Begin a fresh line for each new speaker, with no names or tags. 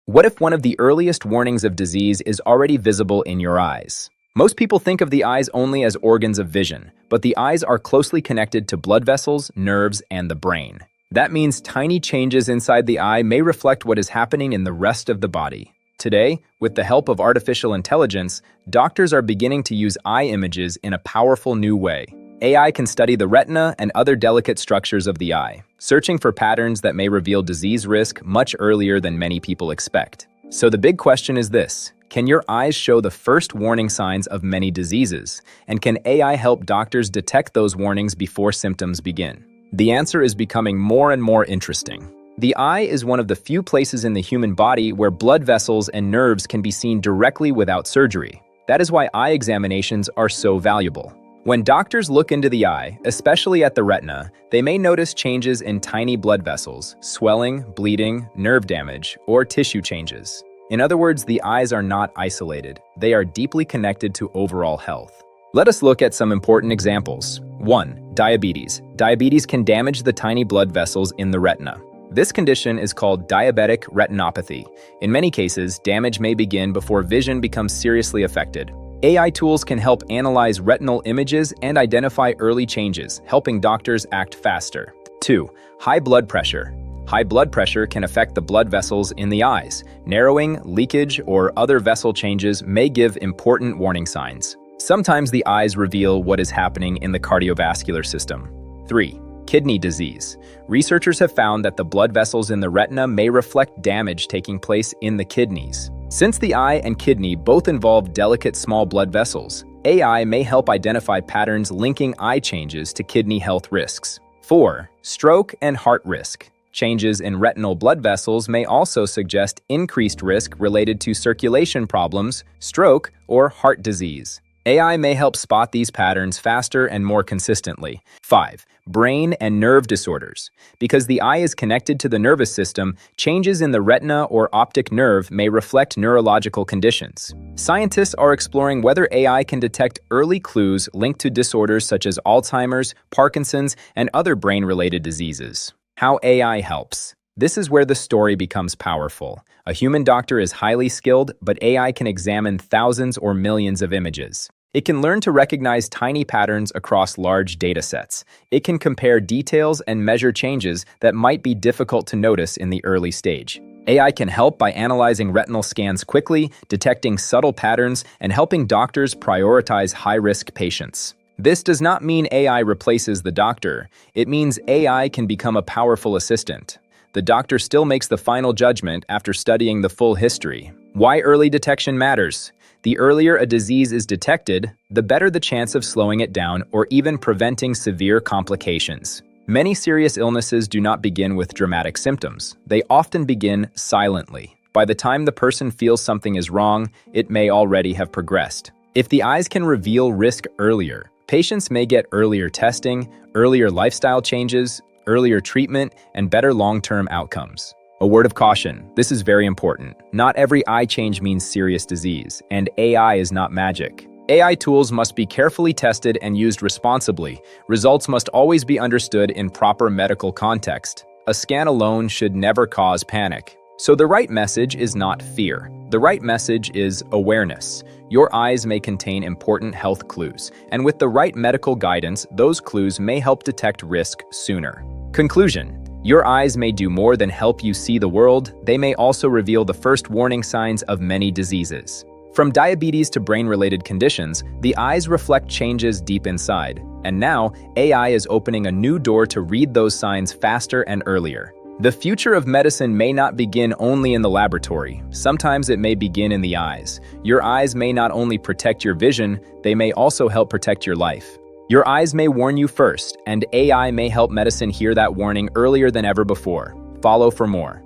What if one of the earliest warnings of disease is already visible in your eyes? Most people think of the eyes only as organs of vision, but the eyes are closely connected to blood vessels, nerves, and the brain. That means tiny changes inside the eye may reflect what is happening in the rest of the body. Today, with the help of artificial intelligence, doctors are beginning to use eye images in a powerful new way. AI can study the retina and other delicate structures of the eye, searching for patterns that may reveal disease risk much earlier than many people expect. So the big question is this: can your eyes show the first warning signs of many diseases? And can AI help doctors detect those warnings before symptoms begin? The answer is becoming more and more interesting. The eye is one of the few places in the human body where blood vessels and nerves can be seen directly without surgery. That is why eye examinations are so valuable. When doctors look into the eye, especially at the retina, they may notice changes in tiny blood vessels, swelling, bleeding, nerve damage, or tissue changes. In other words, the eyes are not isolated. They are deeply connected to overall health. Let us look at some important examples. 1. Diabetes. Diabetes can damage the tiny blood vessels in the retina. This condition is called diabetic retinopathy. In many cases, damage may begin before vision becomes seriously affected. AI tools can help analyze retinal images and identify early changes, helping doctors act faster. 2. High blood pressure. High blood pressure can affect the blood vessels in the eyes. Narrowing, leakage, or other vessel changes may give important warning signs. Sometimes the eyes reveal what is happening in the cardiovascular system. 3. Kidney disease. Researchers have found that the blood vessels in the retina may reflect damage taking place in the kidneys. Since the eye and kidney both involve delicate small blood vessels, AI may help identify patterns linking eye changes to kidney health risks. 4. Stroke and heart risk. Changes in retinal blood vessels may also suggest increased risk related to circulation problems, stroke, or heart disease. AI may help spot these patterns faster and more consistently. 5. Brain and nerve disorders. Because the eye is connected to the nervous system, changes in the retina or optic nerve may reflect neurological conditions. Scientists are exploring whether AI can detect early clues linked to disorders such as Alzheimer's, Parkinson's, and other brain-related diseases. How AI helps. This is where the story becomes powerful. A human doctor is highly skilled, but AI can examine thousands or millions of images. It can learn to recognize tiny patterns across large datasets. It can compare details and measure changes that might be difficult to notice in the early stage. AI can help by analyzing retinal scans quickly, detecting subtle patterns, and helping doctors prioritize high-risk patients. This does not mean AI replaces the doctor. It means AI can become a powerful assistant. The doctor still makes the final judgment after studying the full history. Why early detection matters. The earlier a disease is detected, the better the chance of slowing it down or even preventing severe complications. Many serious illnesses do not begin with dramatic symptoms. They often begin silently. By the time the person feels something is wrong, it may already have progressed. If the eyes can reveal risk earlier, patients may get earlier testing, earlier lifestyle changes, earlier treatment, and better long-term outcomes. A word of caution, this is very important. Not every eye change means serious disease, and AI is not magic. AI tools must be carefully tested and used responsibly. Results must always be understood in proper medical context. A scan alone should never cause panic. So the right message is not fear. The right message is awareness. Your eyes may contain important health clues, and with the right medical guidance, those clues may help detect risk sooner. Conclusion. Your eyes may do more than help you see the world. They may also reveal the first warning signs of many diseases. From diabetes to brain-related conditions, the eyes reflect changes deep inside. And now, AI is opening a new door to read those signs faster and earlier. The future of medicine may not begin only in the laboratory. Sometimes it may begin in the eyes. Your eyes may not only protect your vision, they may also help protect your life. Your eyes may warn you first, and AI may help medicine hear that warning earlier than ever before. Follow for more.